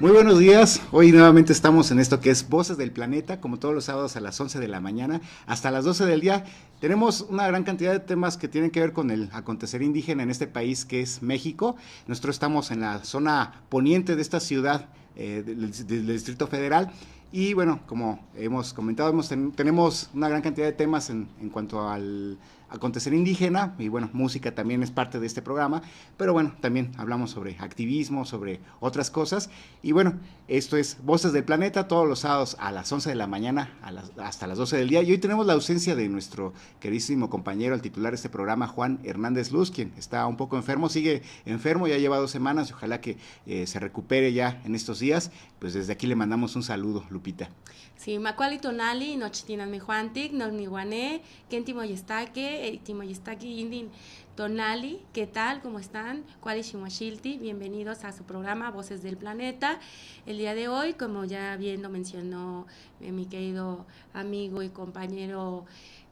Muy buenos días, hoy nuevamente estamos en esto que es Voces del Planeta, como todos los sábados a las 11 de la mañana hasta las 12 del día. Tenemos una gran cantidad de temas que tienen que ver con el acontecer indígena en este país que es México. Nosotros estamos en la zona poniente de esta ciudad del Distrito Federal. Y bueno, como hemos comentado, tenemos una gran cantidad de temas en cuanto al acontecer indígena, y bueno, música también es parte de este programa, pero bueno, también hablamos sobre activismo, sobre otras cosas, y bueno, esto es Voces del Planeta, todos los sábados a las 11 de la mañana hasta las 12 del día, y hoy tenemos la ausencia de nuestro queridísimo compañero, el titular de este programa, Juan Hernández Luz, quien está un poco enfermo, sigue enfermo, ya lleva 2 semanas, y ojalá que se recupere ya en estos días. Pues desde aquí le mandamos un saludo, Lupita. Sí, macuali tonali, nochitinan mi juantic, nognihuané, kentimoyestaque, timoyestaque indin tonali, ¿qué tal? ¿Cómo están? Cuali Shimwashilti, bienvenidos a su programa Voces del Planeta. El día de hoy, como ya bien lo mencionó mi querido amigo y compañero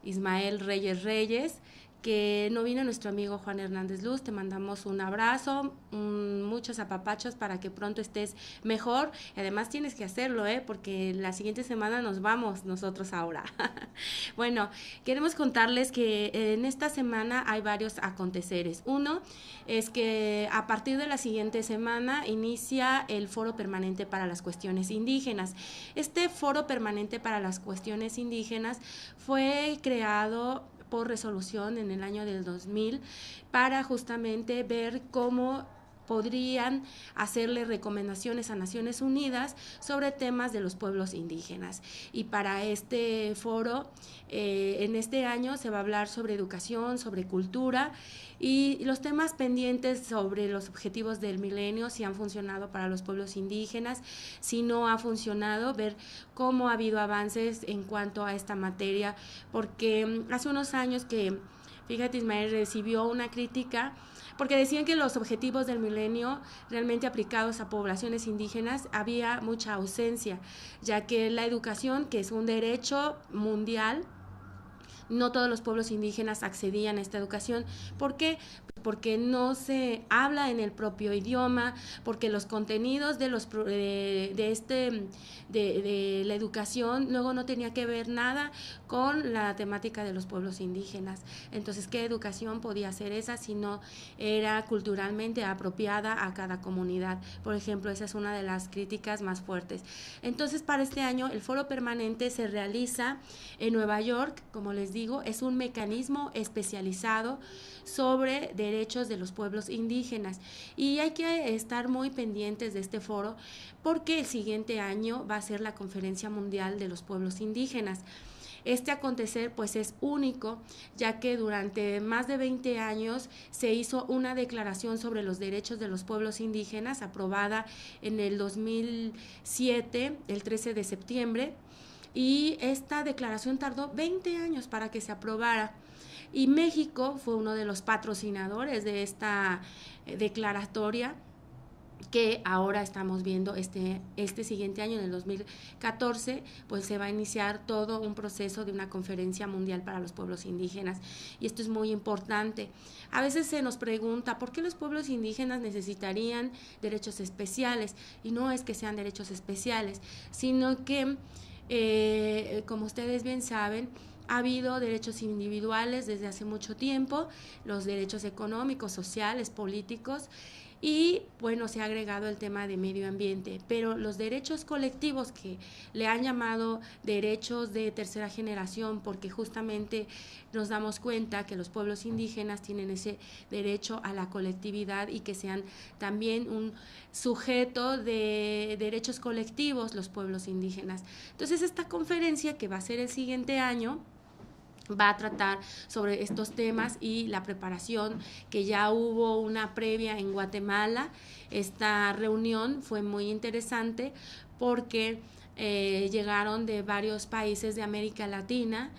Ismael Reyes, que no vino nuestro amigo Juan Hernández Luz, te mandamos un abrazo, muchos apapachos para que pronto estés mejor, y además tienes que hacerlo, porque la siguiente semana nos vamos nosotros ahora. Bueno, queremos contarles que en esta semana hay varios aconteceres. Uno es que a partir de la siguiente semana inicia el Foro Permanente para las Cuestiones Indígenas. Este Foro Permanente para las Cuestiones Indígenas fue creado por resolución en el año del 2000 para justamente ver cómo podrían hacerle recomendaciones a Naciones Unidas sobre temas de los pueblos indígenas. Y para este foro, en este año se va a hablar sobre educación, sobre cultura y los temas pendientes sobre los objetivos del milenio, si han funcionado para los pueblos indígenas, si no ha funcionado, ver cómo ha habido avances en cuanto a esta materia, porque hace unos años que, fíjate, Ismael recibió una crítica porque decían que los objetivos del milenio realmente aplicados a poblaciones indígenas había mucha ausencia, ya que la educación, que es un derecho mundial, no todos los pueblos indígenas accedían a esta educación. ¿Por qué? Porque no se habla en el propio idioma, porque los contenidos de la educación luego no tenía que ver nada con la temática de los pueblos indígenas. Entonces, ¿qué educación podía ser esa si no era culturalmente apropiada a cada comunidad? Por ejemplo, esa es una de las críticas más fuertes. Entonces, para este año el foro permanente se realiza en Nueva York, como les digo, es un mecanismo especializado sobre derechos de los pueblos indígenas, y hay que estar muy pendientes de este foro porque el siguiente año va a ser la Conferencia Mundial de los Pueblos Indígenas. Este acontecer pues es único, ya que durante más de 20 años se hizo una declaración sobre los derechos de los pueblos indígenas aprobada en el 2007, el 13 de septiembre, y esta declaración tardó 20 años para que se aprobara. Y México fue uno de los patrocinadores de esta declaratoria que ahora estamos viendo este siguiente año, en el 2014, pues se va a iniciar todo un proceso de una conferencia mundial para los pueblos indígenas, y esto es muy importante. A veces se nos pregunta por qué los pueblos indígenas necesitarían derechos especiales, y no es que sean derechos especiales, sino que, como ustedes bien saben, ha habido derechos individuales desde hace mucho tiempo, los derechos económicos, sociales, políticos, y bueno, se ha agregado el tema de medio ambiente, pero los derechos colectivos, que le han llamado derechos de tercera generación, porque justamente nos damos cuenta que los pueblos indígenas tienen ese derecho a la colectividad y que sean también un sujeto de derechos colectivos los pueblos indígenas. Entonces, esta conferencia, que va a ser el siguiente año, va a tratar sobre estos temas y la preparación, que ya hubo una previa en Guatemala. Esta reunión fue muy interesante porque llegaron de varios países de América Latina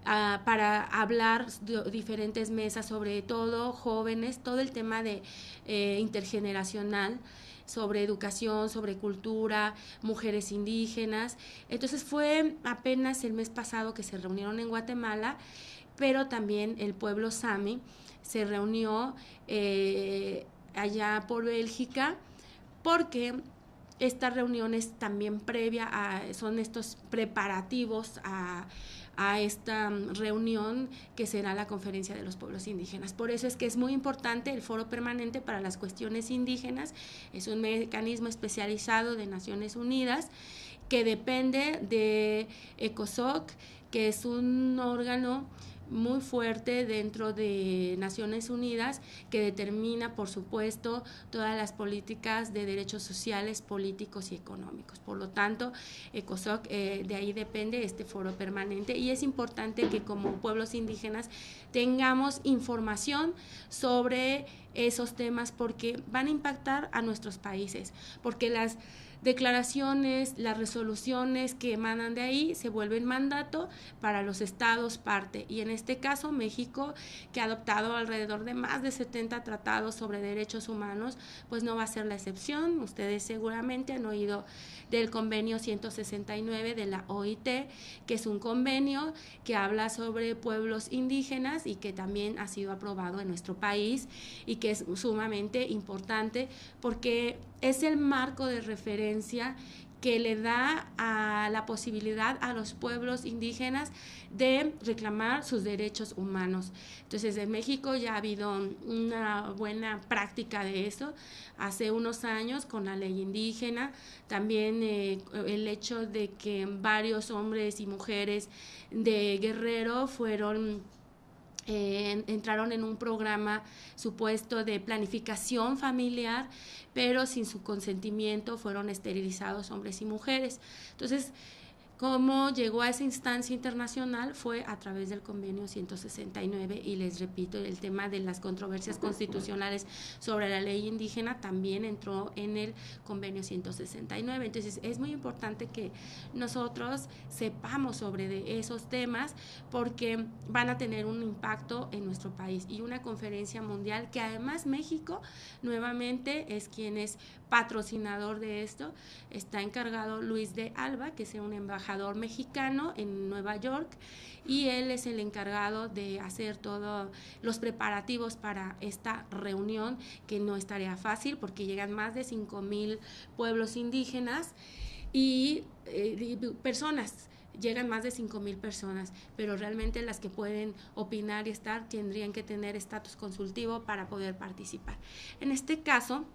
para hablar de diferentes mesas, sobre todo jóvenes, todo el tema de intergeneracional, sobre educación, sobre cultura, mujeres indígenas. Entonces fue apenas el mes pasado que se reunieron en Guatemala, pero también el pueblo Sami se reunió allá por Bélgica, porque esta reunión es también previa son estos preparativos a esta reunión que será la Conferencia de los Pueblos Indígenas. Por eso es que es muy importante el Foro Permanente para las Cuestiones Indígenas. Es un mecanismo especializado de Naciones Unidas que depende de ECOSOC, que es un órgano muy fuerte dentro de Naciones Unidas que determina, por supuesto, todas las políticas de derechos sociales, políticos y económicos. Por lo tanto, ECOSOC, de ahí depende este foro permanente, y es importante que como pueblos indígenas tengamos información sobre esos temas porque van a impactar a nuestros países, porque las declaraciones, las resoluciones que emanan de ahí se vuelven mandato para los estados parte, y en este caso México, que ha adoptado alrededor de más de 70 tratados sobre derechos humanos, pues no va a ser la excepción. Ustedes seguramente han oído del convenio 169 de la OIT, que es un convenio que habla sobre pueblos indígenas y que también ha sido aprobado en nuestro país y que es sumamente importante porque es el marco de referencia que le da a la posibilidad a los pueblos indígenas de reclamar sus derechos humanos. Entonces, en México ya ha habido una buena práctica de eso. Hace unos años, con la ley indígena, también el hecho de que varios hombres y mujeres de Guerrero entraron en un programa supuesto de planificación familiar, pero sin su consentimiento fueron esterilizados hombres y mujeres. Entonces, cómo llegó a esa instancia internacional fue a través del convenio 169, y les repito, el tema de las controversias constitucionales sobre la ley indígena también entró en el convenio 169. Entonces es muy importante que nosotros sepamos sobre esos temas porque van a tener un impacto en nuestro país, y una conferencia mundial que además México nuevamente es quien es patrocinador de esto. Está encargado Luis de Alba, que es un embajador mexicano en Nueva York, y él es el encargado de hacer todos los preparativos para esta reunión, que no es tarea fácil porque llegan más de 5,000 pueblos indígenas y personas. Llegan más de 5,000 personas, pero realmente las que pueden opinar y estar tendrían que tener estatus consultivo para poder participar. En este caso,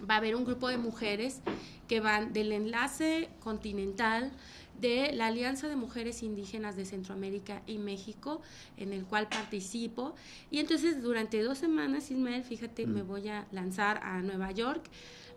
va a haber un grupo de mujeres que van del enlace continental de la Alianza de Mujeres Indígenas de Centroamérica y México, en el cual participo, y entonces durante 2 semanas, Ismael, fíjate, me voy a lanzar a Nueva York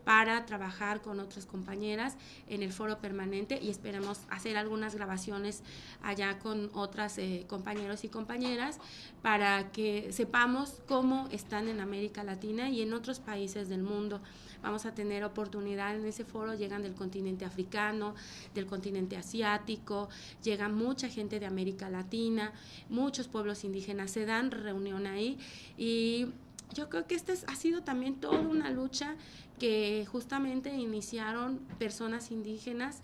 para trabajar con otras compañeras en el foro permanente, y esperamos hacer algunas grabaciones allá con otras compañeros y compañeras para que sepamos cómo están en América Latina y en otros países del mundo. Vamos a tener oportunidad en ese foro, llegan del continente africano, del continente asiático, llega mucha gente de América Latina, muchos pueblos indígenas se dan reunión ahí, y yo creo que esta ha sido también toda una lucha que justamente iniciaron personas indígenas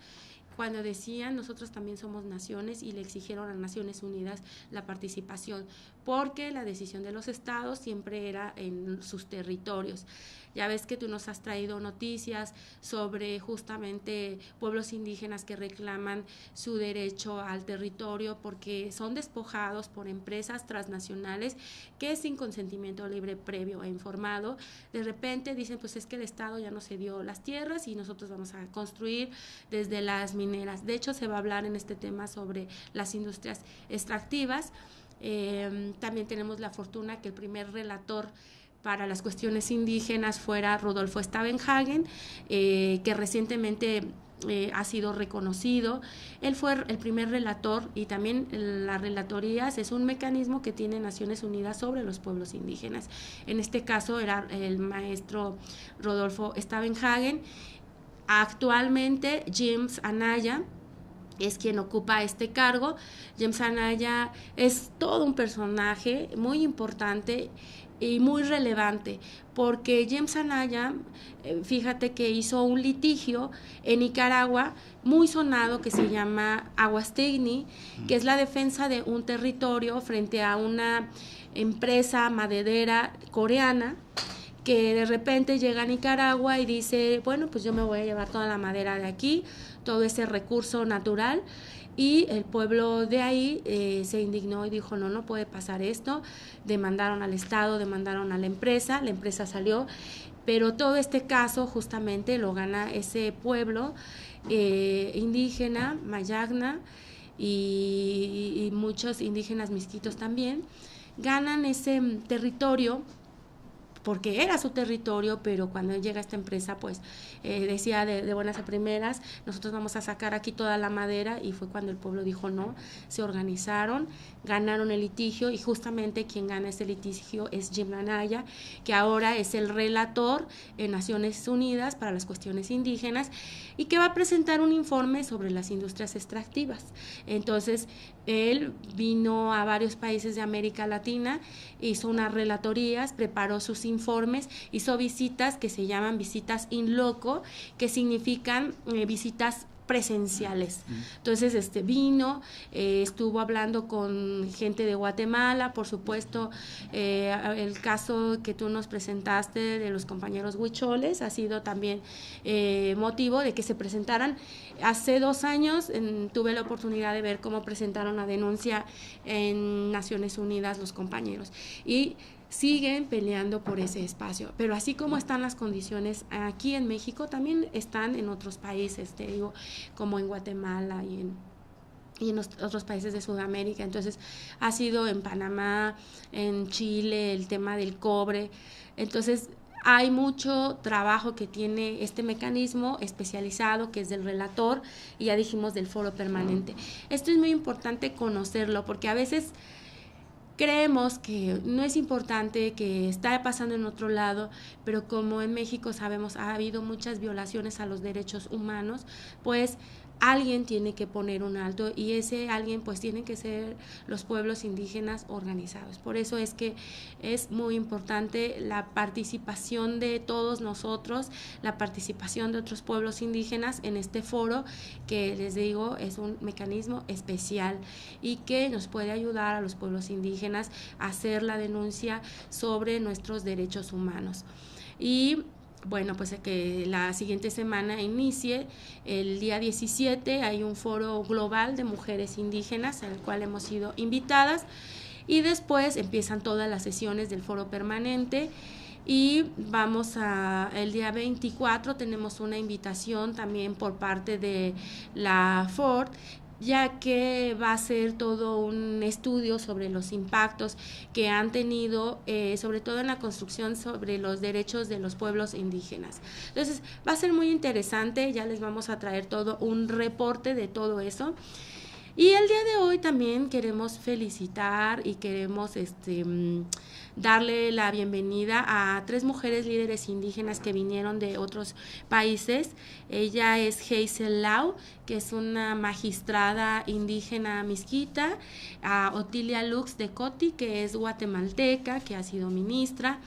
cuando decían nosotros también somos naciones, y le exigieron a Naciones Unidas la participación, porque la decisión de los estados siempre era en sus territorios. Ya ves que tú nos has traído noticias sobre justamente pueblos indígenas que reclaman su derecho al territorio porque son despojados por empresas transnacionales que sin consentimiento libre, previo e informado, de repente dicen pues es que el Estado ya nos cedió las tierras y nosotros vamos a construir desde las mineras. De hecho, se va a hablar en este tema sobre las industrias extractivas. También tenemos la fortuna que el primer relator para las cuestiones indígenas fuera Rodolfo Stavenhagen, que recientemente ha sido reconocido. Él fue el primer relator, y también las relatorías es un mecanismo que tiene Naciones Unidas sobre los pueblos indígenas. En este caso era el maestro Rodolfo Stavenhagen. Actualmente James Anaya es quien ocupa este cargo. James Anaya es todo un personaje muy importante y muy relevante, porque James Anaya, fíjate que hizo un litigio en Nicaragua muy sonado que se llama Aguastegui, que es la defensa de un territorio frente a una empresa maderera coreana que de repente llega a Nicaragua y dice, bueno, pues yo me voy a llevar toda la madera de aquí, todo ese recurso natural, y el pueblo de ahí se indignó y dijo, no, no puede pasar esto, demandaron al Estado, demandaron a la empresa salió, pero todo este caso justamente lo gana ese pueblo indígena, Mayagna, y muchos indígenas misquitos también, ganan ese territorio porque era su territorio, pero cuando llega esta empresa, pues decía de buenas a primeras, nosotros vamos a sacar aquí toda la madera, y fue cuando el pueblo dijo no, se organizaron, ganaron el litigio, y justamente quien gana ese litigio es Jim Anaya, que ahora es el relator en Naciones Unidas para las cuestiones indígenas, y que va a presentar un informe sobre las industrias extractivas. Entonces, él vino a varios países de América Latina, hizo unas relatorías, preparó sus informes, hizo visitas que se llaman visitas in loco, que significan visitas presenciales. Entonces vino, estuvo hablando con gente de Guatemala, por supuesto, el caso que tú nos presentaste de los compañeros huicholes ha sido también motivo de que se presentaran. Hace 2 años tuve la oportunidad de ver cómo presentaron la denuncia en Naciones Unidas los compañeros, y siguen peleando por ese espacio, pero así como están las condiciones aquí en México, también están en otros países, te digo, como en Guatemala y en otros países de Sudamérica. Entonces ha sido en Panamá, en Chile, el tema del cobre. Entonces hay mucho trabajo que tiene este mecanismo especializado, que es del relator, y ya dijimos del foro permanente. Esto es muy importante conocerlo, porque a veces creemos que no es importante, que está pasando en otro lado, pero como en México sabemos ha habido muchas violaciones a los derechos humanos, pues alguien tiene que poner un alto, y ese alguien pues tienen que ser los pueblos indígenas organizados. Por eso es que es muy importante la participación de todos nosotros, la participación de otros pueblos indígenas en este foro, que les digo es un mecanismo especial y que nos puede ayudar a los pueblos indígenas a hacer la denuncia sobre nuestros derechos humanos. Y bueno, pues que la siguiente semana inicie, el día 17 hay un foro global de mujeres indígenas al cual hemos sido invitadas, y después empiezan todas las sesiones del foro permanente, y el día 24 tenemos una invitación también por parte de la FORD, ya que va a ser todo un estudio sobre los impactos que han tenido, sobre todo en la construcción sobre los derechos de los pueblos indígenas. Entonces va a ser muy interesante, ya les vamos a traer todo un reporte de todo eso. Y el día de hoy también queremos felicitar y queremos darle la bienvenida a 3 mujeres líderes indígenas que vinieron de otros países. Ella es Hazel Lau, que es una magistrada indígena misquita, a Otilia Lux de Coti, que es guatemalteca, que ha sido ministra,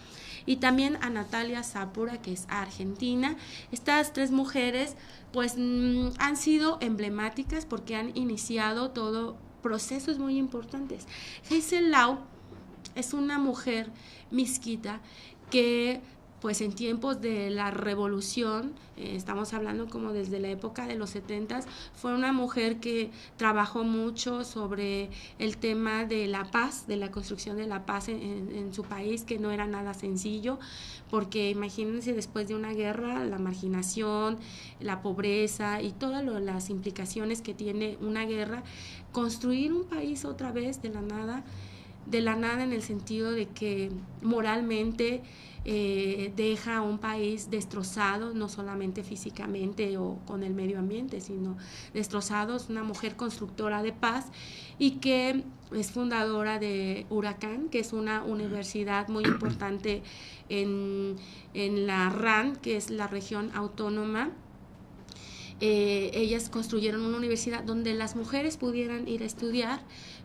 y también a Natalia Zápora, que es argentina. Estas 3 mujeres pues han sido emblemáticas porque han iniciado todo procesos muy importantes. Hazel Lau es una mujer misquita que pues en tiempos de la revolución, estamos hablando como desde la época de los 70s, fue una mujer que trabajó mucho sobre el tema de la paz, de la construcción de la paz en su país, que no era nada sencillo, porque imagínense después de una guerra, la marginación, la pobreza y todas las implicaciones que tiene una guerra, construir un país otra vez de la nada en el sentido de que moralmente deja un país destrozado, no solamente físicamente o con el medio ambiente, sino destrozado. Es una mujer constructora de paz y que es fundadora de Huracán, que es una universidad muy importante en la RAN, que es la región autónoma. Ellas construyeron una universidad donde las mujeres pudieran ir a estudiar,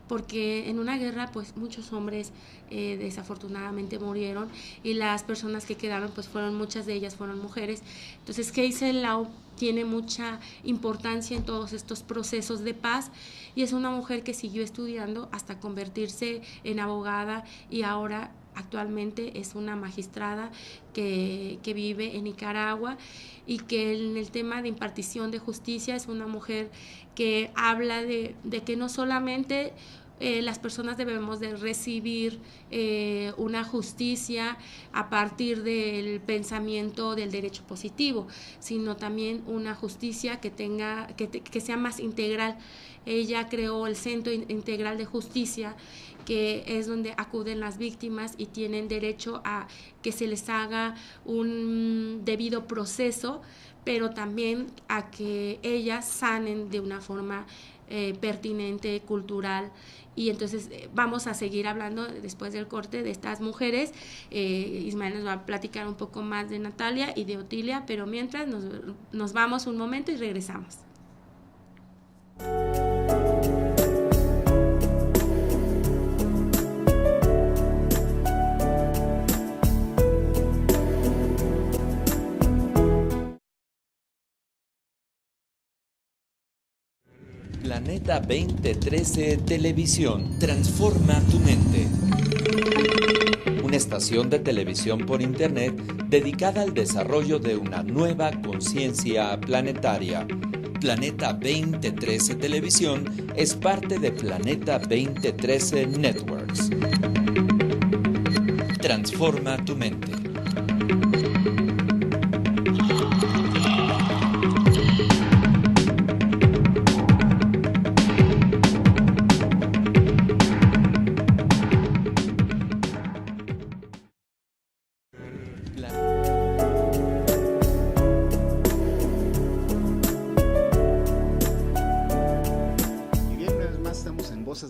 porque en una guerra pues muchos hombres desafortunadamente murieron, y las personas que quedaron pues muchas de ellas fueron mujeres. Entonces Hazel Lau tiene mucha importancia en todos estos procesos de paz, y es una mujer que siguió estudiando hasta convertirse en abogada y ahora actualmente es una magistrada que vive en Nicaragua y que en el tema de impartición de justicia es una mujer que habla de que no solamente las personas debemos de recibir una justicia a partir del pensamiento del derecho positivo, sino también una justicia que sea más integral. Ella creó el Centro Integral de Justicia, que es donde acuden las víctimas y tienen derecho a que se les haga un debido proceso, pero también a que ellas sanen de una forma pertinente, cultural. Y entonces vamos a seguir hablando después del corte de estas mujeres. Ismael nos va a platicar un poco más de Natalia y de Otilia, pero mientras nos vamos un momento y regresamos. Planeta 2013 Televisión. Transforma tu mente. Una estación de televisión por internet dedicada al desarrollo de una nueva conciencia planetaria. Planeta 2013 Televisión es parte de Planeta 2013 Networks. Transforma tu mente.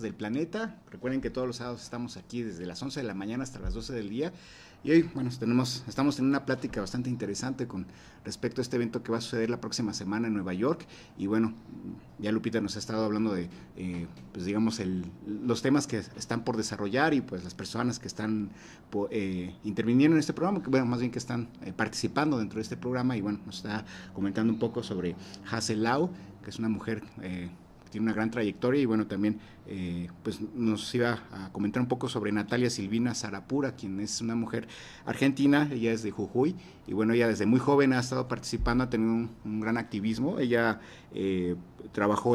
Del planeta. Recuerden que todos los sábados estamos aquí desde las 11 de la mañana hasta las 12 del día y hoy, bueno, estamos en una plática bastante interesante con respecto a este evento que va a suceder la próxima semana en Nueva York y bueno, ya Lupita nos ha estado hablando de pues digamos los temas que están por desarrollar y pues las personas que están interviniendo en este programa, que bueno, más bien que están participando dentro de este programa y bueno, nos está comentando un poco sobre Hazel Lau, que es una mujer tiene una gran trayectoria y bueno, también pues nos iba a comentar un poco sobre Natalia Silvina Sarapura, quien es una mujer argentina, ella es de Jujuy y bueno, ella desde muy joven ha estado participando, ha tenido un gran activismo, ella trabajó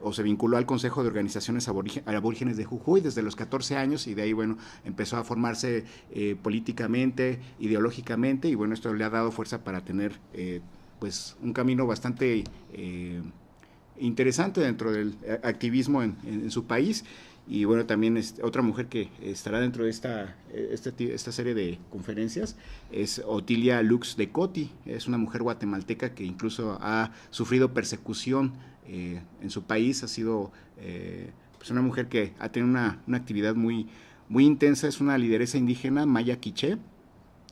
o se vinculó al Consejo de Organizaciones Aborígenes de Jujuy desde los 14 años y de ahí bueno, empezó a formarse políticamente, ideológicamente y bueno, esto le ha dado fuerza para tener pues un camino bastante interesante dentro del activismo en su país y bueno, también otra mujer que estará dentro de esta serie de conferencias es Otilia Lux de Coti, es una mujer guatemalteca que incluso ha sufrido persecución en su país, ha sido pues una mujer que ha tenido una actividad muy intensa, es una lideresa indígena maya quiché,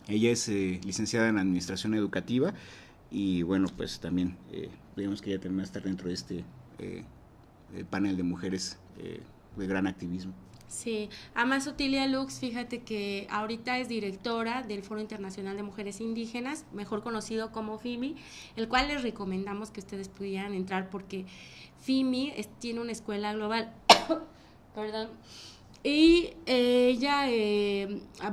ella es licenciada en Administración Educativa y bueno, pues también digamos que ella también va a estar dentro de este panel de mujeres de gran activismo. Sí, además Otilia Lux, fíjate que ahorita es directora del Foro Internacional de Mujeres Indígenas, mejor conocido como FIMI, el cual les recomendamos que ustedes pudieran entrar porque FIMI tiene una escuela global, perdón, y ella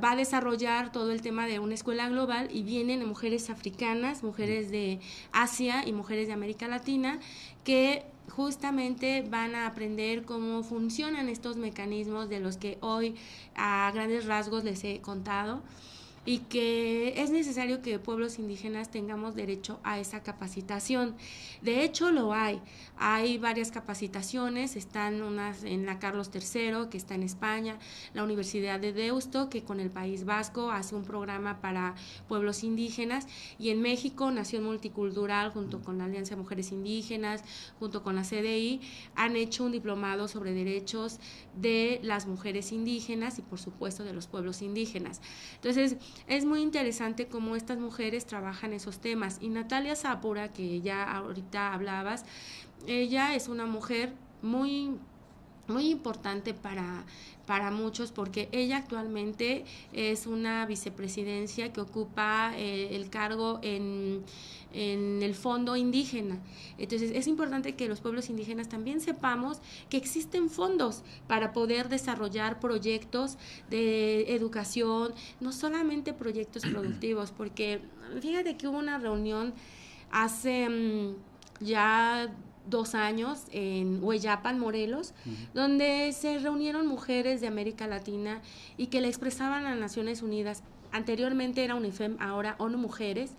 va a desarrollar todo el tema de una escuela global y vienen mujeres africanas, mujeres de Asia y mujeres de América Latina que justamente van a aprender cómo funcionan estos mecanismos de los que hoy a grandes rasgos les he contado y que es necesario que pueblos indígenas tengamos derecho a esa capacitación. De hecho, lo hay. Hay varias capacitaciones, están unas en la Carlos III, que está en España, la Universidad de Deusto, que con el País Vasco hace un programa para pueblos indígenas, y en México, Nación Multicultural, junto con la Alianza de Mujeres Indígenas, junto con la CDI, han hecho un diplomado sobre derechos de las mujeres indígenas y, por supuesto, de los pueblos indígenas. Entonces, es muy interesante cómo estas mujeres trabajan esos temas. Y Natalia Sarapura, que ya ahorita hablabas, ella es una mujer muy muy importante para muchos, porque ella actualmente es una vicepresidencia que ocupa el cargo en el fondo indígena. Entonces es importante que los pueblos indígenas también sepamos que existen fondos para poder desarrollar proyectos de educación, no solamente proyectos productivos, porque fíjate que hubo una reunión hace ya 2 años en Hueyapan, Morelos, donde se reunieron mujeres de América Latina y que le expresaban a Naciones Unidas, anteriormente era UNIFEM, ahora ONU Mujeres,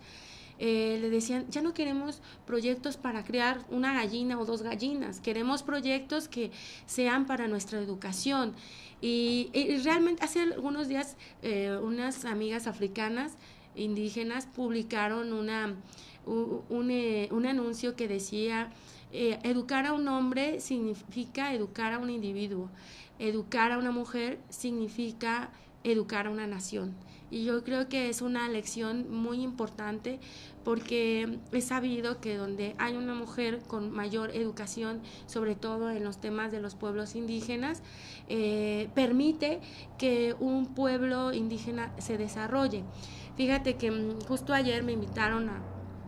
le decían, ya no queremos proyectos para crear una gallina o 2 gallinas, queremos proyectos que sean para nuestra educación. Y realmente hace algunos días unas amigas africanas indígenas publicaron un anuncio que decía, educar a un hombre significa educar a un individuo, educar a una mujer significa educar a una nación. Y yo creo que es una lección muy importante, porque he sabido que donde hay una mujer con mayor educación, sobre todo en los temas de los pueblos indígenas, permite que un pueblo indígena se desarrolle. Fíjate que justo ayer me invitaron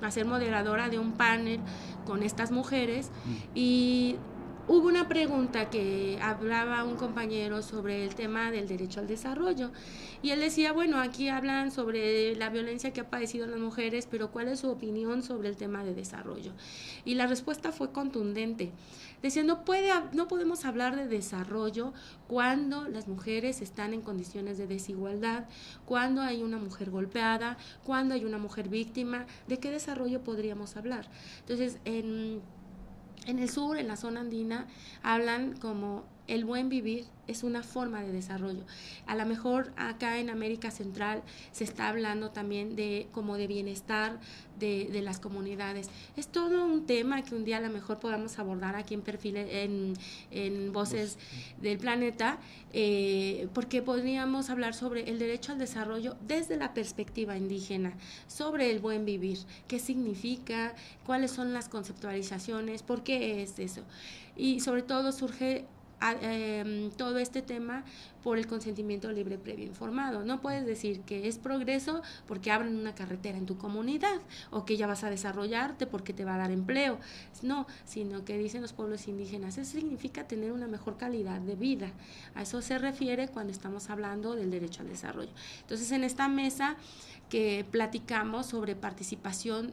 a ser moderadora de un panel con estas mujeres y hubo una pregunta que hablaba un compañero sobre el tema del derecho al desarrollo, y él decía, bueno, aquí hablan sobre la violencia que ha padecido las mujeres, pero ¿cuál es su opinión sobre el tema de desarrollo? Y la respuesta fue contundente. Decía, no podemos hablar de desarrollo cuando las mujeres están en condiciones de desigualdad, cuando hay una mujer golpeada, cuando hay una mujer víctima. ¿De qué desarrollo podríamos hablar? Entonces, en el sur, en la zona andina, hablan como el buen vivir es una forma de desarrollo. A lo mejor acá en América Central se está hablando también de como de bienestar de las comunidades. Es todo un tema que un día a lo mejor podamos abordar aquí en Perfiles, en Voces del Planeta, porque podríamos hablar sobre el derecho al desarrollo desde la perspectiva indígena, sobre el buen vivir, qué significa, cuáles son las conceptualizaciones, por qué es eso. Y sobre todo surge todo este tema por el consentimiento libre previo informado. No puedes decir que es progreso porque abren una carretera en tu comunidad, o que ya vas a desarrollarte porque te va a dar empleo. No, sino que dicen los pueblos indígenas, eso significa tener una mejor calidad de vida. A eso se refiere cuando estamos hablando del derecho al desarrollo. Entonces, en esta mesa que platicamos sobre participación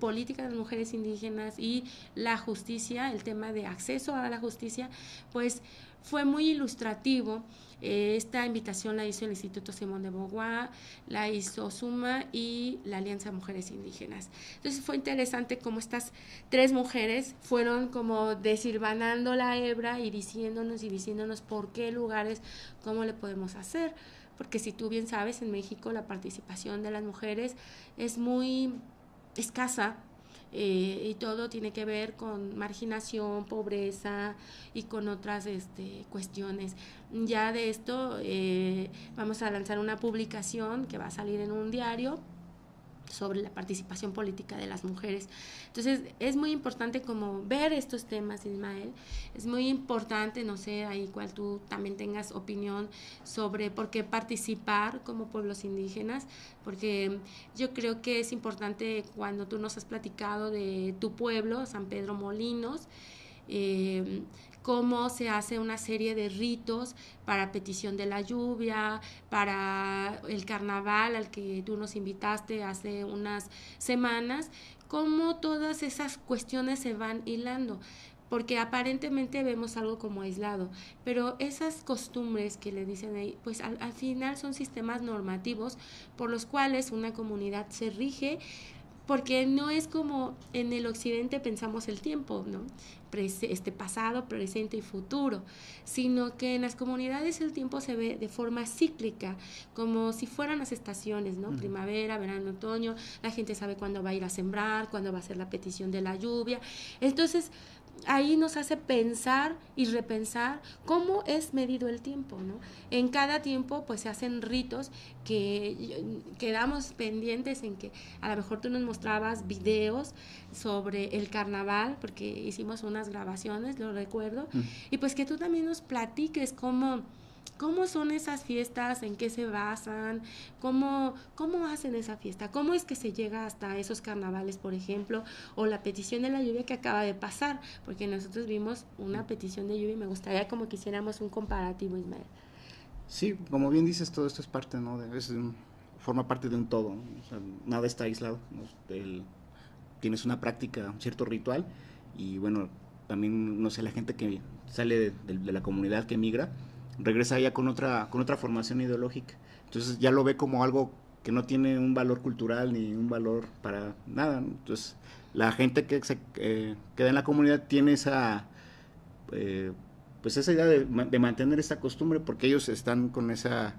política de las mujeres indígenas y la justicia, el tema de acceso a la justicia, pues fue muy ilustrativo. Esta invitación la hizo el Instituto Simón de Beauvoir, la hizo Suma y la Alianza de Mujeres Indígenas. Entonces fue interesante cómo estas 3 mujeres fueron como desilvanando la hebra y diciéndonos por qué lugares, cómo le podemos hacer. Porque si tú bien sabes, en México la participación de las mujeres es muy escasa, y todo tiene que ver con marginación, pobreza y con otras cuestiones. Ya de esto vamos a lanzar una publicación que va a salir en un diario sobre la participación política de las mujeres. Entonces es muy importante como ver estos temas, Ismael. Es muy importante, no sé, ahí cual tú también tengas opinión sobre por qué participar como pueblos indígenas, porque yo creo que es importante cuando tú nos has platicado de tu pueblo, San Pedro Molinos, cómo se hace una serie de ritos para petición de la lluvia, para el carnaval al que tú nos invitaste hace unas semanas, cómo todas esas cuestiones se van hilando, porque aparentemente vemos algo como aislado, pero esas costumbres que le dicen ahí, pues al final son sistemas normativos por los cuales una comunidad se rige, porque no es como en el occidente pensamos el tiempo, ¿no? Pasado, presente y futuro, sino que en las comunidades el tiempo se ve de forma cíclica, como si fueran las estaciones, ¿no? Primavera, verano, otoño, la gente sabe cuándo va a ir a sembrar, cuándo va a ser la petición de la lluvia. Entonces, ahí nos hace pensar y repensar cómo es medido el tiempo, ¿no? En cada tiempo pues se hacen ritos que quedamos pendientes en que a lo mejor tú nos mostrabas videos sobre el carnaval, porque hicimos unas grabaciones, lo recuerdo, y pues que tú también nos platiques cómo son esas fiestas, en qué se basan, cómo hacen esa fiesta, cómo es que se llega hasta esos carnavales, por ejemplo, o la petición de la lluvia que acaba de pasar, porque nosotros vimos una petición de lluvia y me gustaría como que hiciéramos un comparativo, Ismael. Sí, como bien dices, todo esto es parte, ¿no? Forma parte de un todo, ¿no? O sea, nada está aislado, ¿no? Tienes una práctica, un cierto ritual, y bueno, también, no sé, la gente que sale de la comunidad, que migra, regresa ya con otra formación ideológica. Entonces ya lo ve como algo que no tiene un valor cultural ni un valor para nada, ¿no? Entonces la gente que se queda en la comunidad tiene esa pues esa idea de mantener esta costumbre, porque ellos están con esa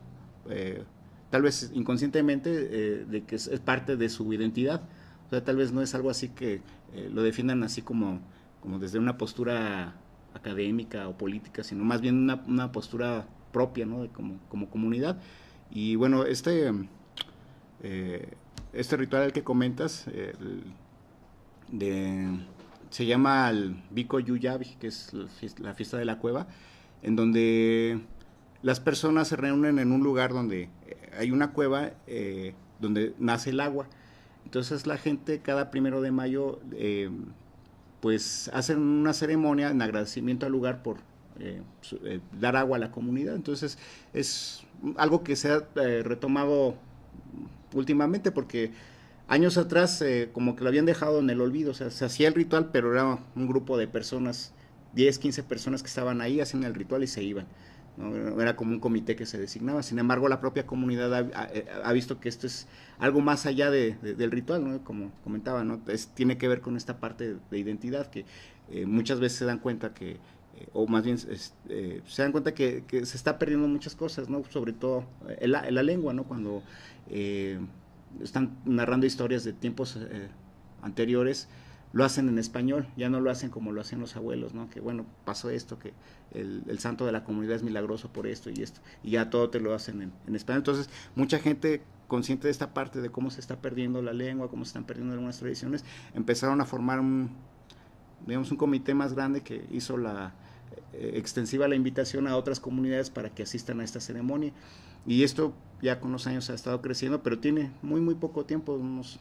tal vez inconscientemente de que es parte de su identidad. O sea, tal vez no es algo así que lo defiendan así como desde una postura académica o política, sino más bien una postura propia, ¿no? Como comunidad. Y bueno, este ritual que comentas, se llama el Biko Yuyabi, que es la fiesta de la cueva, en donde las personas se reúnen en un lugar donde hay una cueva donde nace el agua. Entonces la gente cada 1 de mayo pues hacen una ceremonia en agradecimiento al lugar por dar agua a la comunidad. Entonces es algo que se ha retomado últimamente, porque años atrás como que lo habían dejado en el olvido. O sea, se hacía el ritual, pero era un grupo de personas, 10, 15 personas que estaban ahí, hacían el ritual y se iban, ¿no? Era como un comité que se designaba. Sin embargo, la propia comunidad ha visto que esto es algo más allá del ritual, ¿no? Como comentaba, ¿no? Tiene que ver con esta parte de identidad que muchas veces se dan cuenta que o más bien se dan cuenta que se está perdiendo muchas cosas, ¿no? Sobre todo la lengua, ¿no? Cuando están narrando historias de tiempos anteriores, lo hacen en español, ya no lo hacen como lo hacían los abuelos, ¿no? Que bueno, pasó esto, que el santo de la comunidad es milagroso por esto y esto, y ya todo te lo hacen en español. Entonces, mucha gente consciente de esta parte de cómo se está perdiendo la lengua, cómo se están perdiendo algunas tradiciones, empezaron a formar un comité más grande que hizo extensiva la invitación a otras comunidades para que asistan a esta ceremonia. Y esto ya con los años ha estado creciendo, pero tiene muy poco tiempo, unos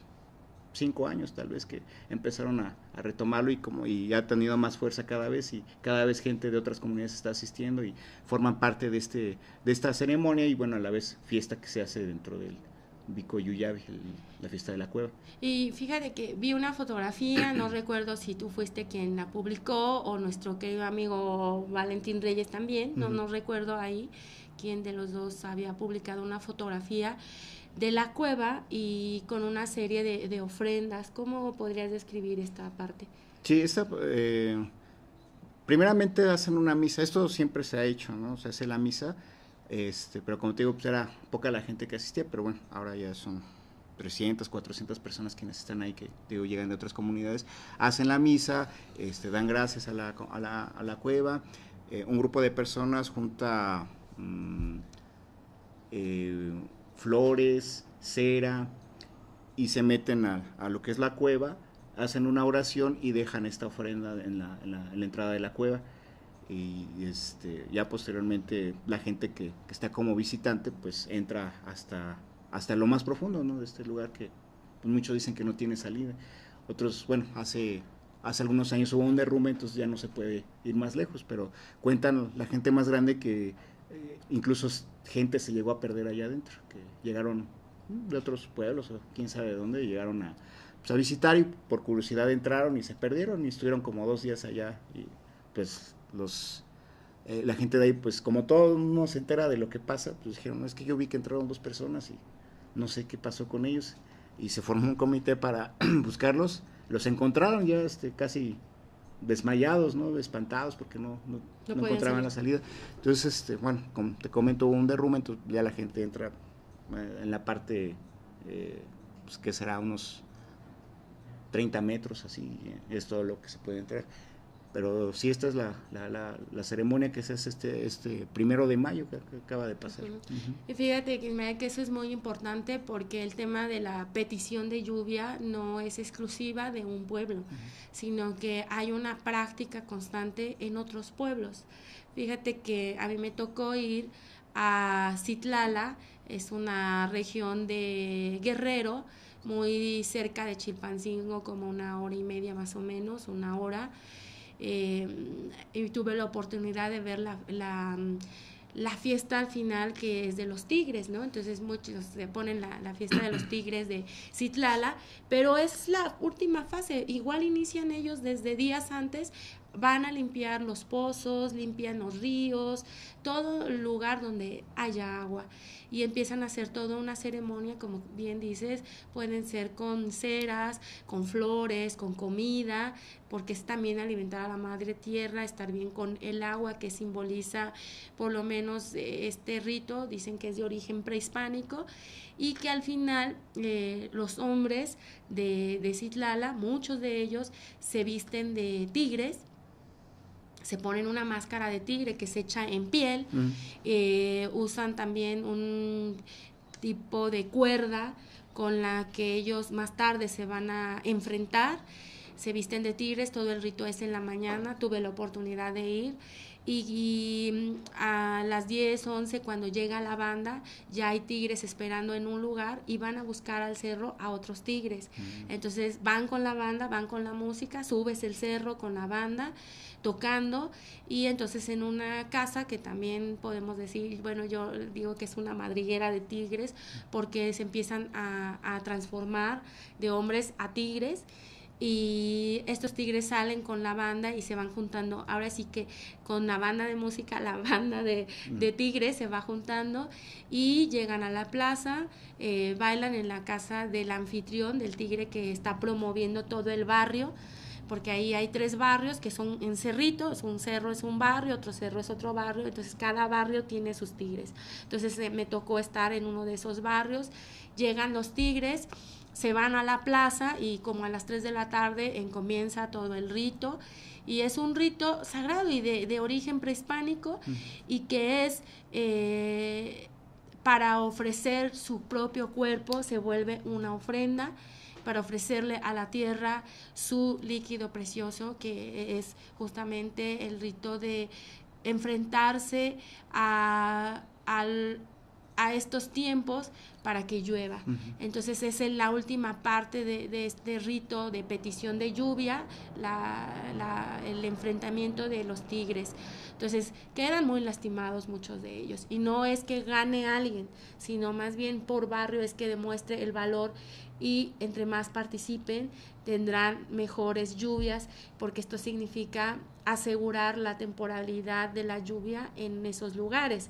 5 años tal vez, que empezaron a retomarlo y ha tenido más fuerza cada vez, y cada vez gente de otras comunidades está asistiendo y forman parte de esta ceremonia, y bueno, a la vez fiesta que se hace dentro del Biko Yuyabi, la fiesta de la cueva. Y fíjate que vi una fotografía, no recuerdo si tú fuiste quien la publicó o nuestro querido amigo Valentín Reyes también, no recuerdo ahí quién de los dos había publicado una fotografía de la cueva y con una serie de ofrendas. ¿Cómo podrías describir esta parte? Sí, primeramente hacen una misa, esto siempre se ha hecho, ¿no? Se hace la misa, pero como te digo, pues era poca la gente que asistía, pero bueno, ahora ya son 300, 400 personas quienes están ahí, que digo, llegan de otras comunidades, hacen la misa, dan gracias a la cueva, un grupo de personas junta flores, cera, y se meten a lo que es la cueva, hacen una oración y dejan esta ofrenda en la entrada de la cueva. Y ya posteriormente la gente que está como visitante pues entra hasta lo más profundo, ¿no? De este lugar que pues, muchos dicen que no tiene salida. Otros, bueno, hace algunos años hubo un derrumbe, entonces ya no se puede ir más lejos, pero cuentan la gente más grande que incluso gente se llegó a perder allá adentro, que llegaron de otros pueblos o quién sabe de dónde, llegaron a visitar y por curiosidad entraron y se perdieron y estuvieron como 2 días allá, y pues la gente de ahí, pues como todo uno se entera de lo que pasa, pues dijeron, no, es que yo vi que entraron 2 personas y no sé qué pasó con ellos, y se formó un comité para buscarlos. Los encontraron ya casi desmayados, ¿no? Espantados porque no encontraban la salida. Entonces, bueno, como te comento, hubo un derrumbe, entonces ya la gente entra en la parte pues que será unos 30 metros, así, es todo lo que se puede entrar. pero sí, esta es la ceremonia que se hace este 1 de mayo que acaba de pasar. Y fíjate que eso es muy importante porque el tema de la petición de lluvia no es exclusiva de un pueblo, sino que hay una práctica constante en otros pueblos. Fíjate que a mí me tocó ir a Citlala, es una región de Guerrero, muy cerca de Chilpancingo, como 1 hora y media más o menos, 1 hora. Y tuve la oportunidad de ver la fiesta al final, que es de los tigres, ¿no? Entonces muchos se ponen la fiesta de los tigres de Citlala, pero es la última fase. Igual inician ellos desde días antes, van a limpiar los pozos, limpian los ríos, todo lugar donde haya agua, y empiezan a hacer toda una ceremonia, como bien dices, pueden ser con ceras, con flores, con comida, porque es también alimentar a la madre tierra, estar bien con el agua, que simboliza por lo menos este rito, dicen que es de origen prehispánico, y que al final los hombres de Citlala, muchos de ellos se visten de tigres, se ponen una máscara de tigre que se echa en piel, usan también un tipo de cuerda con la que ellos más tarde se van a enfrentar, se visten de tigres, todo el rito es en la mañana, tuve la oportunidad de ir, y a las 10, 11, cuando llega la banda, ya hay tigres esperando en un lugar y van a buscar al cerro a otros tigres. Entonces van con la banda, van con la música, subes el cerro con la banda, tocando, y entonces en una casa que también podemos decir, bueno, yo digo que es una madriguera de tigres, porque se empiezan a transformar de hombres a tigres, y estos tigres salen con la banda y se van juntando, ahora sí que con la banda de música, la banda de tigres se va juntando y llegan a la plaza, bailan en la casa del anfitrión, del tigre que está promoviendo todo el barrio, porque ahí hay 3 barrios que son en cerritos, un cerro es un barrio, otro cerro es otro barrio, entonces cada barrio tiene sus tigres. Entonces me tocó estar en uno de esos barrios, llegan los tigres, se van a la plaza y como a las 3 de la tarde comienza todo el rito, y es un rito sagrado y de origen prehispánico, y que es para ofrecer su propio cuerpo, se vuelve una ofrenda para ofrecerle a la tierra su líquido precioso, que es justamente el rito de enfrentarse a estos tiempos para que llueva. Entonces esa es la última parte de este rito de petición de lluvia, el enfrentamiento de los tigres. Entonces quedan muy lastimados muchos de ellos, y no es que gane alguien, sino más bien por barrio es que demuestre el valor, y entre más participen tendrán mejores lluvias, porque esto significa asegurar la temporalidad de la lluvia en esos lugares.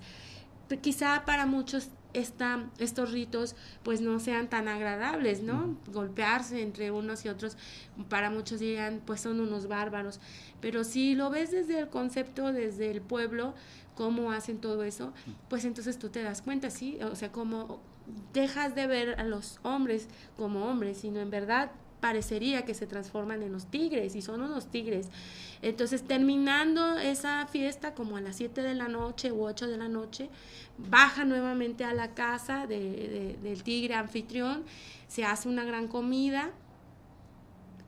Quizá para muchos estos ritos pues no sean tan agradables, ¿no? Golpearse entre unos y otros, para muchos dirían pues son unos bárbaros, pero si lo ves desde el concepto, desde el pueblo, cómo hacen todo eso, pues entonces tú te das cuenta, ¿sí? O sea, cómo dejas de ver a los hombres como hombres, sino en verdad parecería que se transforman en los tigres, y son unos tigres. Entonces, terminando esa fiesta, como a las 7 de la noche u 8 de la noche, baja nuevamente a la casa del tigre anfitrión, se hace una gran comida,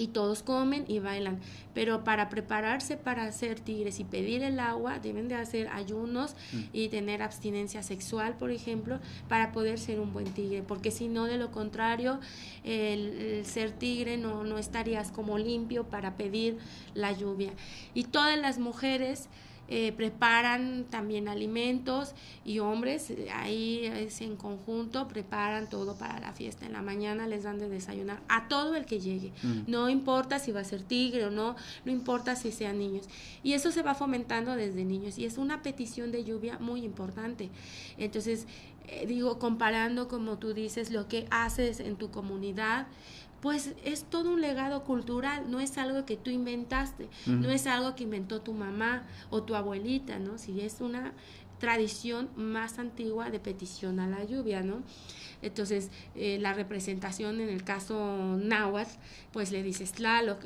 y todos comen y bailan, pero para prepararse para ser tigres y pedir el agua deben de hacer ayunos y tener abstinencia sexual, por ejemplo, para poder ser un buen tigre, porque si no, de lo contrario, el ser tigre no estarías como limpio para pedir la lluvia. Y todas las mujeres preparan también alimentos, y hombres ahí en conjunto preparan todo para la fiesta. En la mañana les dan de desayunar a todo el que llegue, no importa si va a ser tigre o no importa si sean niños, y eso se va fomentando desde niños, y es una petición de lluvia muy importante. Entonces digo, comparando, como tú dices, lo que haces en tu comunidad, pues es todo un legado cultural, no es algo que tú inventaste, no es algo que inventó tu mamá o tu abuelita, ¿no? Sí, es una tradición más antigua de petición a la lluvia, ¿no? Entonces, la representación en el caso náhuatl, pues le dices Tlaloc.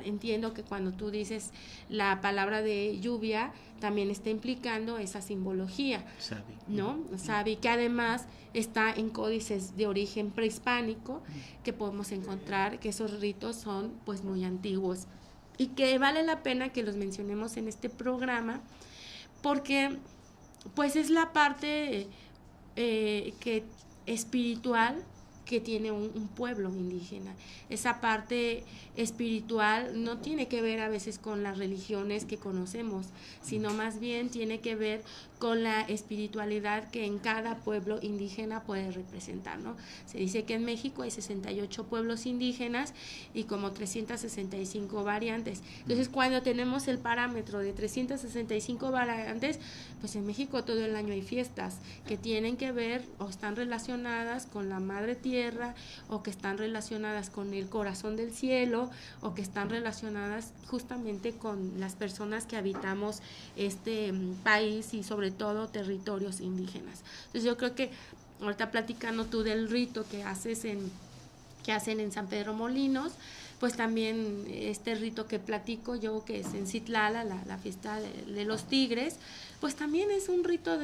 Entiendo que cuando tú dices la palabra de lluvia, también está implicando esa simbología, Sabi, ¿no? Sabi, que además está en códices de origen prehispánico, que podemos encontrar que esos ritos son pues muy antiguos y que vale la pena que los mencionemos en este programa, porque pues es la parte que espiritual que tiene un pueblo indígena. Esa parte espiritual no tiene que ver a veces con las religiones que conocemos, sino más bien tiene que ver con la espiritualidad que en cada pueblo indígena puede representar, ¿no? Se dice que en México hay 68 pueblos indígenas y como 365 variantes. Entonces, cuando tenemos el parámetro de 365 variantes, pues en México todo el año hay fiestas que tienen que ver o están relacionadas con la madre tierra, o que están relacionadas con el corazón del cielo, o que están relacionadas justamente con las personas que habitamos este país y sobre todo territorios indígenas. Entonces yo creo que ahorita platicando tú del rito que hacen en San Pedro Molinos, pues también este rito que platico yo, que es en Citlala, la fiesta de los tigres, pues también es un rito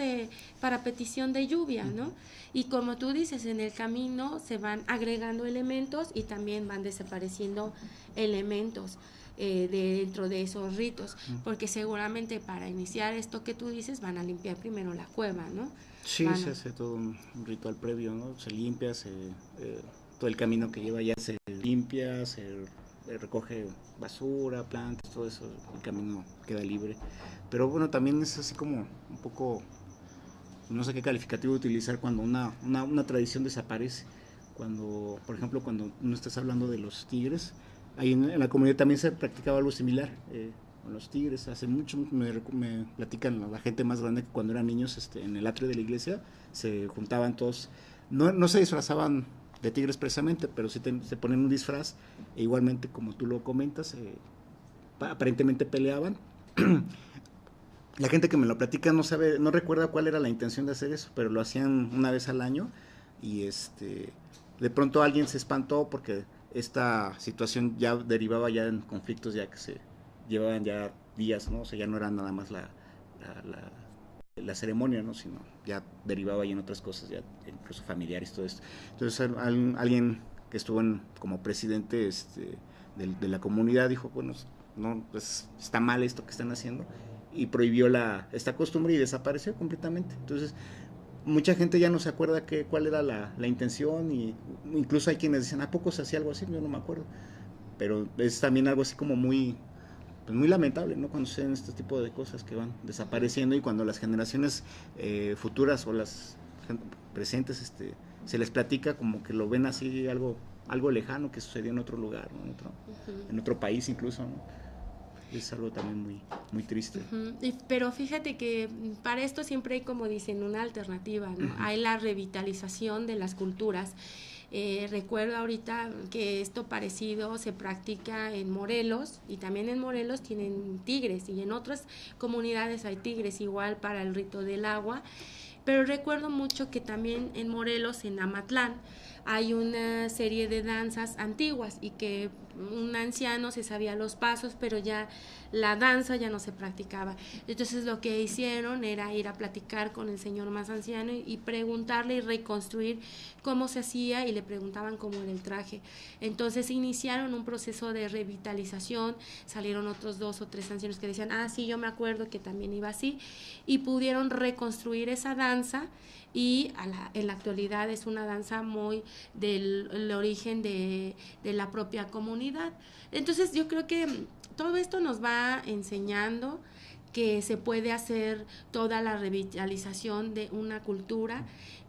para petición de lluvia, ¿no? Y como tú dices, en el camino se van agregando elementos y también van desapareciendo elementos dentro de esos ritos, porque seguramente para iniciar esto que tú dices van a limpiar primero la cueva, ¿no? Sí, se hace todo un ritual previo, ¿no? Se limpia, todo el camino que lleva ya se limpia, se recoge basura, plantas, todo eso, el camino queda libre. Pero bueno, también es así como un poco, no sé qué calificativo utilizar cuando una tradición desaparece. Cuando, por ejemplo, cuando no estás hablando de los tigres, ahí en la comunidad también se practicaba algo similar. Con los tigres, hace mucho me platican la gente más grande que cuando eran niños, en el atrio de la iglesia se juntaban todos, no se disfrazaban de tigres precisamente, pero sí se ponen un disfraz e igualmente, como tú lo comentas, aparentemente peleaban. La gente que me lo platica no recuerda cuál era la intención de hacer eso, pero lo hacían una vez al año y de pronto alguien se espantó porque esta situación ya derivaba ya en conflictos ya que se llevaban ya días, ¿no? O sea, ya no era nada más la ceremonia, ¿no? Sino ya derivaba ya en otras cosas, ya incluso familiares, todo esto. Entonces alguien que estuvo como presidente de la comunidad dijo, bueno, no, pues está mal esto que están haciendo, y prohibió esta costumbre y desapareció completamente. Entonces mucha gente ya no se acuerda cuál era la intención, y incluso hay quienes dicen, ¿a poco se hacía algo así? Yo no me acuerdo. Pero es también algo así como muy lamentable, ¿no? Cuando suceden este tipo de cosas que van desapareciendo y cuando las generaciones futuras o las presentes se les platica como que lo ven así algo lejano que sucedió en otro lugar, ¿no? En otro país incluso, ¿no? Es algo también muy, muy triste. Pero fíjate que para esto siempre hay, como dicen, una alternativa, ¿no? Hay la revitalización de las culturas. Recuerdo ahorita que esto parecido se practica en Morelos, y también en Morelos tienen tigres, y en otras comunidades hay tigres igual para el rito del agua. Pero recuerdo mucho que también en Morelos, en Amatlán, hay una serie de danzas antiguas y que un anciano se sabía los pasos, pero ya la danza ya no se practicaba. Entonces lo que hicieron era ir a platicar con el señor más anciano y preguntarle y reconstruir cómo se hacía, y le preguntaban cómo era el traje. Entonces iniciaron un proceso de revitalización, salieron otros 2 o 3 ancianos que decían, sí, yo me acuerdo que también iba así, y pudieron reconstruir esa danza. Y en la actualidad es una danza muy del origen de la propia comunidad. Entonces yo creo que todo esto nos va enseñando que se puede hacer toda la revitalización de una cultura,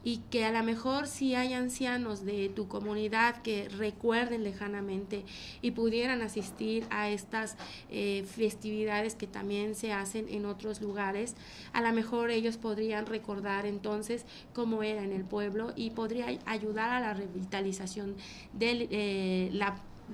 y que a lo mejor si hay ancianos de tu comunidad que recuerden lejanamente y pudieran asistir a estas festividades que también se hacen en otros lugares, a lo mejor ellos podrían recordar entonces cómo era en el pueblo y podría ayudar a la revitalización de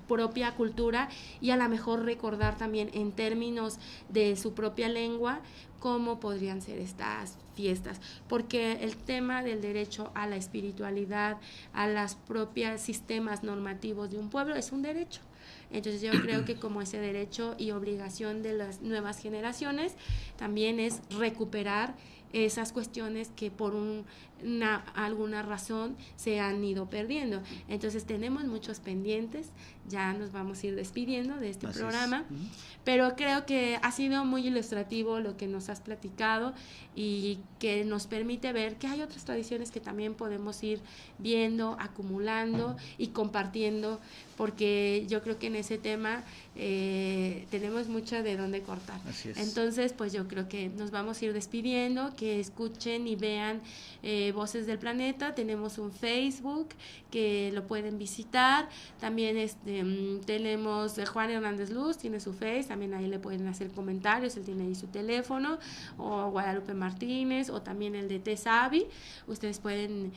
propia cultura y a lo mejor recordar también en términos de su propia lengua cómo podrían ser estas fiestas, porque el tema del derecho a la espiritualidad, a los propios sistemas normativos de un pueblo es un derecho. Entonces yo creo que como ese derecho y obligación de las nuevas generaciones también es recuperar esas cuestiones que por alguna razón se han ido perdiendo. Entonces tenemos muchos pendientes, ya nos vamos a ir despidiendo de este programa, pero creo que ha sido muy ilustrativo lo que nos has platicado y que nos permite ver que hay otras tradiciones que también podemos ir viendo, acumulando y compartiendo, porque yo creo que en ese tema tenemos mucho de dónde cortar. Así es. Entonces, pues yo creo que nos vamos a ir despidiendo, que escuchen y vean Voces del Planeta. Tenemos un Facebook que lo pueden visitar. También tenemos Juan Hernández Luz, tiene su Face, también ahí le pueden hacer comentarios, él tiene ahí su teléfono, o Guadalupe Martínez, o también el de Tesavi. Ustedes pueden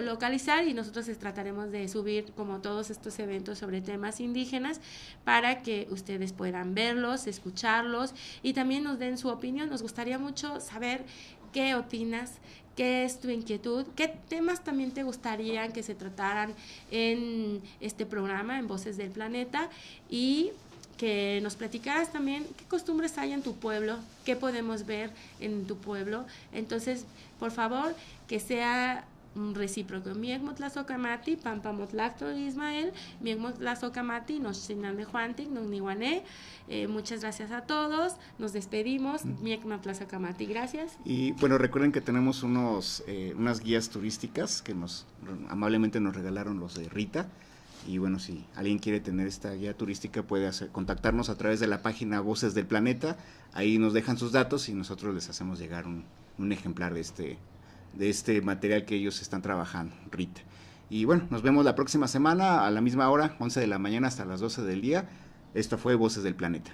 localizar y nosotros trataremos de subir como todos estos eventos sobre temas indígenas para que ustedes puedan verlos, escucharlos y también nos den su opinión. Nos gustaría mucho saber qué opinas, qué es tu inquietud, qué temas también te gustarían que se trataran en este programa, en Voces del Planeta, y que nos platicaras también qué costumbres hay en tu pueblo, qué podemos ver en tu pueblo. Entonces, por favor, que sea recíproco. Miegmot Tlazocamati, Pampamotlacto Ismael, Miegmot Tlazocamati, Nochinan de Juantic, Nognihuané. Muchas gracias a todos, nos despedimos. Miegmot Tlazocamati, gracias. Y bueno, recuerden que tenemos unas guías turísticas que amablemente nos regalaron los de Rita. Y bueno, si alguien quiere tener esta guía turística puede contactarnos a través de la página Voces del Planeta. Ahí nos dejan sus datos y nosotros les hacemos llegar un ejemplar de este material que ellos están trabajando, Rita. Y bueno, nos vemos la próxima semana a la misma hora, 11 de la mañana hasta las 12 del día. Esto fue Voces del Planeta.